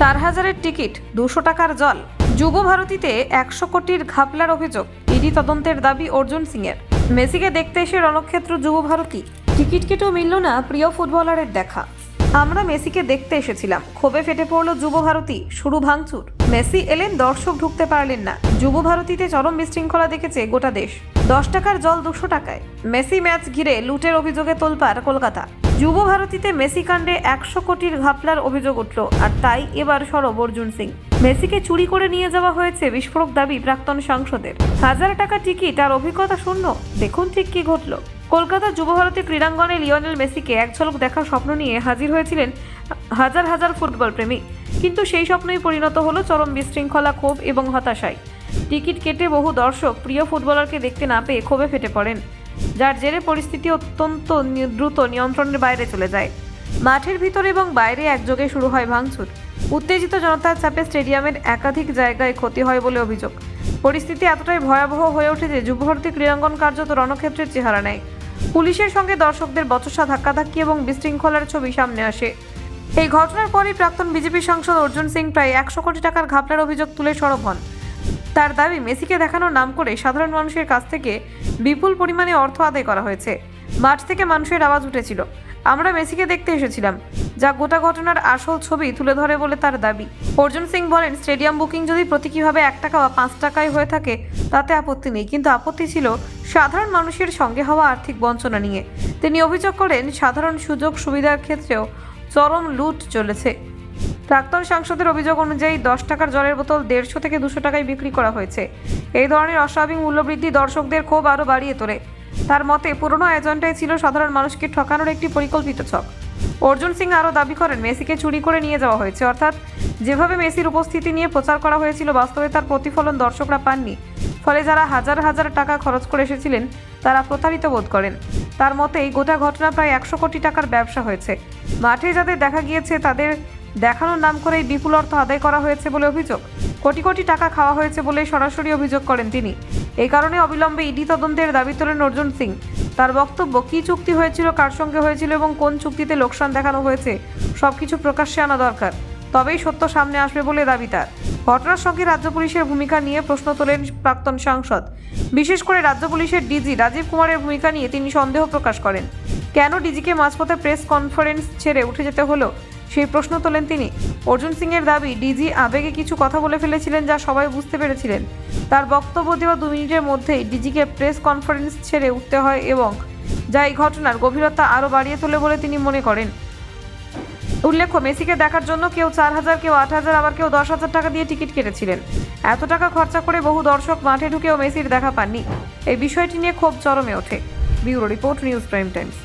4000-এর ticket 200 টাকার জল। যুব ভারতীতে 100 কোটির ঘাপলার অভিযোগ, ইডি তদন্তের দাবি অর্জুন সিংয়ের। মেসিকে দেখতে এসে রণক্ষেত্র যুব ভারতী, টিকিট কেটেও মিলল না প্রিয় ফুটবলারের দেখা। আমরা মেসিকে দেখতে এসেছিলাম, ক্ষোভে ফেটে পড়ল যুব ভারতী, শুরু ভাঙচুর। মেসি এলেন, দর্শক ঢুকতে পারলেন না। যুব ভারতীতে চরম বিশৃঙ্খলা দেখেছে গোটা দেশ। 10 টাকার জল 200 টাকায়। মেসি ম্যাচ ঘিরে লুটের অভিযোগে তোলপাড় কলকাতা। যুব ভারতীতে মেসি কাণ্ডে 100 কোটির ঘাপলার অভিযোগ উঠল, আর তাই এবার সরব অর্জুন সিং। মেসিকে চুরি করে নিয়ে যাওয়া হয়েছে, বিস্ফোরক দাবি প্রাক্তন সাংসদের। 1000 টাকা টিকিট আর অভিজ্ঞতা শূন্য, দেখুন ঠিক কি ঘটল। কলকাতা যুব ভারতী ক্রীড়াঙ্গনে লিওনেল মেসিকে এক ঝলক দেখার স্বপ্ন নিয়ে হাজির হয়েছিলেন হাজার হাজার ফুটবল প্রেমী, কিন্তু সেই স্বপ্নই পরিণত হলো চরম বিশৃঙ্খলা, ক্ষোভ এবং হতাশায়। টিকিট কেটে বহু দর্শক প্রিয় ফুটবলারকে দেখতে না পেয়ে ক্ষোভে ফেটে পড়েন, যার জেরে পরিস্থিতি অত্যন্ত দ্রুত নিয়ন্ত্রণের বাইরে চলে যায়। মাঠের ভিতরে এবং বাইরে একযোগে শুরু হয় ভাঙচুর। উত্তেজিত জনতার চাপে স্টেডিয়ামের একাধিক জায়গায় ক্ষতি হয় বলে অভিযোগ। পরিস্থিতি এতটাই ভয়াবহ হয়ে ওঠে যে যুব ভারতী ক্রীড়াঙ্গন কার্যত রণক্ষেত্রের চেহারা নেয়। পুলিশের সঙ্গে দর্শকদের বচসা, ধাক্কাধাক্কি এবং বিশৃঙ্খলার ছবি সামনে আসে। এই ঘটনার পরই প্রাক্তন বিজেপি সাংসদ অর্জুন সিং প্রায় 100 কোটি টাকার ঘাপলার অভিযোগ তুলে সরব হন। তার দাবি, মেসিকে দেখানোর নাম করে সাধারণ মানুষের কাছ থেকে বিপুল পরিমাণে অর্থ আদায় করা হয়েছে। মাঠ থেকে মানুষের আওয়াজ উঠেছিল, আমরা মেসিকে দেখতে এসেছিলাম, যা গোটা ঘটনার আসল ছবি তুলে ধরে বলে তার দাবি। অর্জুন সিং বলেন, স্টেডিয়াম বুকিং যদি প্রতীকীভাবে 1 টাকা বা 5 টাকায় হয়ে থাকে তাতে আপত্তি নেই, কিন্তু আপত্তি ছিল সাধারণ মানুষের সঙ্গে হওয়া আর্থিক বঞ্চনা নিয়ে। তিনি অভিযোগ করেন, সাধারণ সুযোগ সুবিধার ক্ষেত্রেও চরম লুট চলেছে। প্রাক্তন সাংসদের অভিযোগ অনুযায়ী 10 টাকার জলের বোতল 150 থেকে 200 টাকায় বিক্রি করা হয়েছে। এই ধরনের অস্বাভাবিক মূল্যবৃদ্ধি দর্শকদের ক্ষোভ আরও বাড়িয়ে তোলে। তার মতে, পুরনো আয়োজনটাই ছিল সাধারণ মানুষকে ঠকানোর একটি পরিকল্পিত ছক। অর্জুন সিং আরও দাবি করেন, মেসিকে চুরি করে নিয়ে যাওয়া হয়েছে, অর্থাৎ যেভাবে মেসির উপস্থিতি নিয়ে প্রচার করা হয়েছিল, বাস্তবে তার প্রতিফলন দর্শকরা পাননি। ফলে যারা হাজার হাজার টাকা খরচ করে এসেছিলেন তারা প্রতারিত বোধ করেন। তার মতে, এই গোটা ঘটনা প্রায় 100 কোটি টাকার ব্যবসা হয়েছে। মাঠে যাদের দেখা গিয়েছে তাদের দেখানোর নাম করেই বিপুল অর্থ আদায় করা হয়েছে বলে অভিযোগ। কোটি কোটি টাকা খাওয়া হয়েছে বলে সরাসরি অভিযোগ করেন তিনি। এই কারণে অবিলম্বে ইডি তদন্তের দাবি তোলেন অর্জুন সিং। তার বক্তব্য, কী চুক্তি হয়েছিল, কার সঙ্গে হয়েছিল এবং কোন চুক্তিতে লোকসান দেখানো হয়েছে, সবকিছু প্রকাশ্যে আনা দরকার, তবেই সত্য সামনে আসবে বলে দাবি তার। ঘটনার সঙ্গে রাজ্য পুলিশের ভূমিকা নিয়ে প্রশ্ন তোলেন প্রাক্তন সাংসদ। বিশেষ করে রাজ্য পুলিশের ডিজি রাজীব কুমারের ভূমিকা নিয়ে তিনি সন্দেহ প্রকাশ করেন। কেন ডিজিকে মাঝপথে প্রেস কনফারেন্স ছেড়ে উঠে যেতে হলো, সেই প্রশ্ন তোলেন তিনি। অর্জুন সিংয়ের দাবি, ডিজি আবেগে কিছু কথা বলে ফেলেছিলেন যা সবাই বুঝতে পেরেছিলেন। তার বক্তব্য দেওয়া 2 মিনিটের মধ্যেই ডিজিকে প্রেস কনফারেন্স ছেড়ে উঠতে হয়, এবং যা এই ঘটনার গভীরতা আরও বাড়িয়ে তোলে বলে তিনি মনে করেন। উল্লেখ্য, মেসিকে দেখার জন্য কেউ 4000, কেউ 8000, আবার কেউ 10,000 টাকা দিয়ে টিকিট কেটেছিলেন। এত টাকা খরচা করে বহু দর্শক মাঠে ঢুকেও মেসির দেখা পাননি। এই বিষয়টি নিয়ে ক্ষোভ চরমে ওঠে। Bureau report, news prime Times.